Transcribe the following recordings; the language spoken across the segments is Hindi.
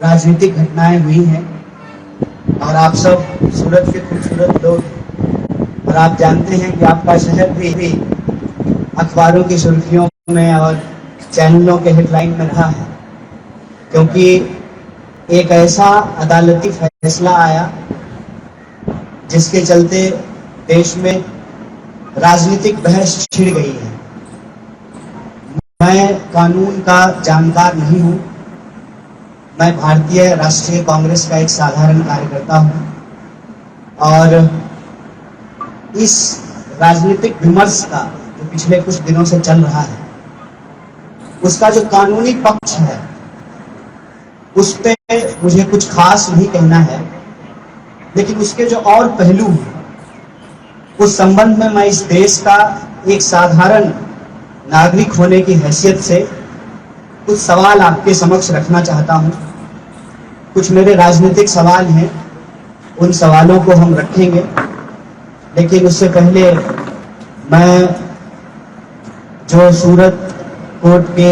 राजनीतिक घटनाएं हुई हैं और आप सब सूरत के खूबसूरत लोग हैं और आप जानते हैं कि आपका शहर भी अखबारों की सुर्खियों में और चैनलों के हेडलाइन में रहा है, क्योंकि एक ऐसा अदालती फैसला आया जिसके चलते देश में राजनीतिक बहस छिड़ गई है। मैं कानून का जानकार नहीं हूं, मैं भारतीय राष्ट्रीय कांग्रेस का एक साधारण कार्यकर्ता हूं और इस राजनीतिक विमर्श का जो पिछले कुछ दिनों से चल रहा है, उसका जो कानूनी पक्ष है उस पे मुझे कुछ खास नहीं कहना है, लेकिन उसके जो और पहलू हैं उस संबंध में मैं इस देश का एक साधारण नागरिक होने की हैसियत से कुछ सवाल आपके समक्ष रखना चाहता हूं। कुछ मेरे राजनीतिक सवाल हैं, उन सवालों को हम रखेंगे, लेकिन उससे पहले मैं जो सूरत कोर्ट के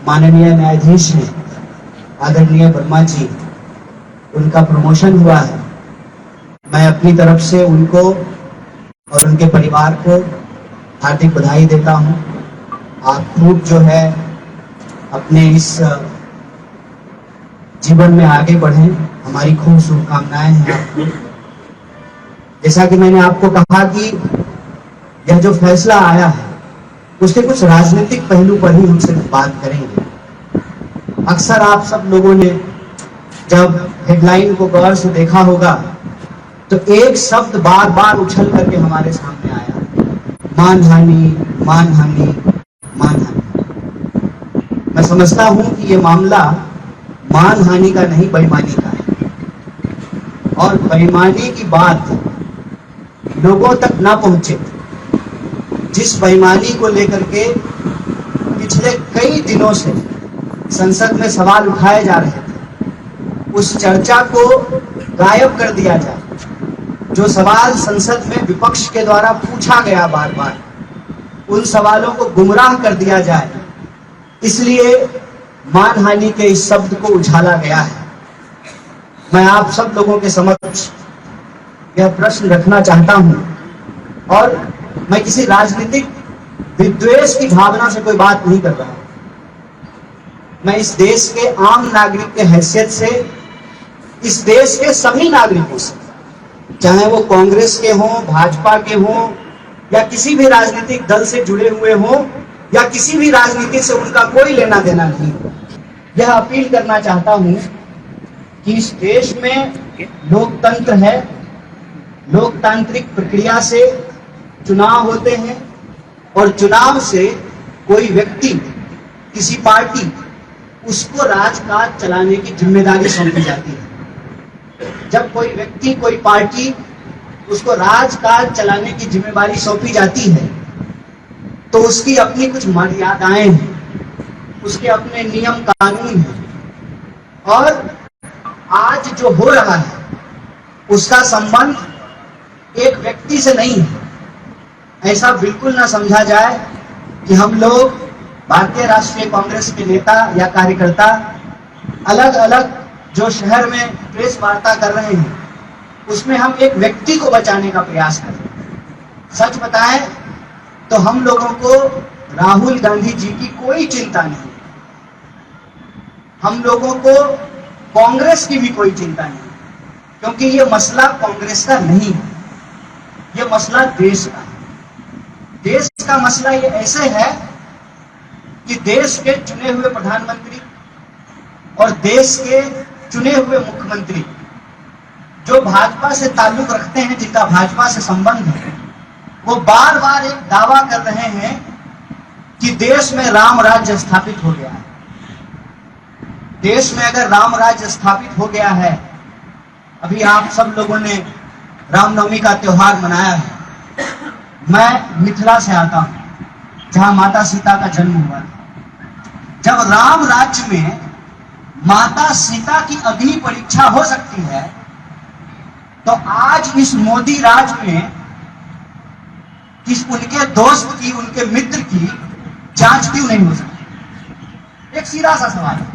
माननीय न्यायाधीश हैं आदरणीय वर्मा जी, उनका प्रमोशन हुआ है, मैं अपनी तरफ से उनको और उनके परिवार को हार्दिक बधाई देता हूं। आप खूब जो है अपने इस जीवन में आगे बढ़ें, हमारी खूब शुभकामनाएं हैं आपको। जैसा कि मैंने आपको कहा कि यह जो फैसला आया है उसके कुछ राजनीतिक पहलू पर ही हम सिर्फ बात करेंगे। अक्सर आप सब लोगों ने जब हेडलाइन को गौर से देखा होगा तो एक शब्द बार बार उछल करके हमारे सामने आया, मानहानि, मानहानि, मानहानि। मैं समझता हूं कि ये मामला मानहानि का नहीं, बेईमानी का है और बेईमानी की बात लोगों तक ना पहुंचे, जिस बेईमानी को लेकर के पिछले कई दिनों से संसद में सवाल उठाए जा रहे थे, उस चर्चा को गायब कर दिया जाए। जो सवाल संसद में विपक्ष के द्वारा पूछा गया बार बार, उन सवालों को गुमराह कर दिया जाए, इसलिए मानहानि के इस शब्द को उछाला गया है। मैं आप सब लोगों के समक्ष यह प्रश्न रखना चाहता हूं और मैं किसी राजनीतिक विद्वेष की भावना से कोई बात नहीं कर रहा हूं। मैं इस देश के आम नागरिक के हैसियत से इस देश के सभी नागरिकों से, चाहे वो कांग्रेस के हों, भाजपा के हों या किसी भी राजनीतिक दल से जुड़े हुए हों या किसी भी राजनीति से उनका कोई लेना देना नहीं, यह अपील करना चाहता हूं कि इस देश में लोकतंत्र है, लोकतांत्रिक प्रक्रिया से चुनाव होते हैं और चुनाव से कोई व्यक्ति, किसी पार्टी, उसको राजकाज चलाने की जिम्मेदारी सौंपी जाती है। जब कोई व्यक्ति, कोई पार्टी उसको राजकाज चलाने की जिम्मेदारी सौंपी जाती है तो उसकी अपनी कुछ मर्यादाएं हैं, उसके अपने नियम कानून हैं और आज जो हो रहा है उसका संबंध एक व्यक्ति से नहीं है। ऐसा बिल्कुल ना समझा जाए कि हम लोग भारतीय राष्ट्रीय कांग्रेस के नेता या कार्यकर्ता अलग अलग जो शहर में प्रेस वार्ता कर रहे हैं उसमें हम एक व्यक्ति को बचाने का प्रयास करें। सच बताएं तो हम लोगों को राहुल गांधी जी की कोई चिंता नहीं, हम लोगों को कांग्रेस की भी कोई चिंता नहीं, क्योंकि ये मसला कांग्रेस का नहीं है, ये मसला देश का है। देश का मसला ये ऐसे है कि देश के चुने हुए प्रधानमंत्री और देश के चुने हुए मुख्यमंत्री जो भाजपा से ताल्लुक रखते हैं, जिनका भाजपा से संबंध है, वो बार बार एक दावा कर रहे हैं कि देश में राम राज्य स्थापित हो गया है। देश में अगर राम राज्य स्थापित हो गया है, अभी आप सब लोगों ने रामनवमी का त्योहार मनाया है। मैं मिथिला से आता हूं जहां माता सीता का जन्म हुआ था। जब राम राज्य में माता सीता की अग्नि परीक्षा हो सकती है तो आज इस मोदी राज में उनके दोस्त की, उनके मित्र की जांच क्यों नहीं हो सकती? एक सीधा सा सवाल है।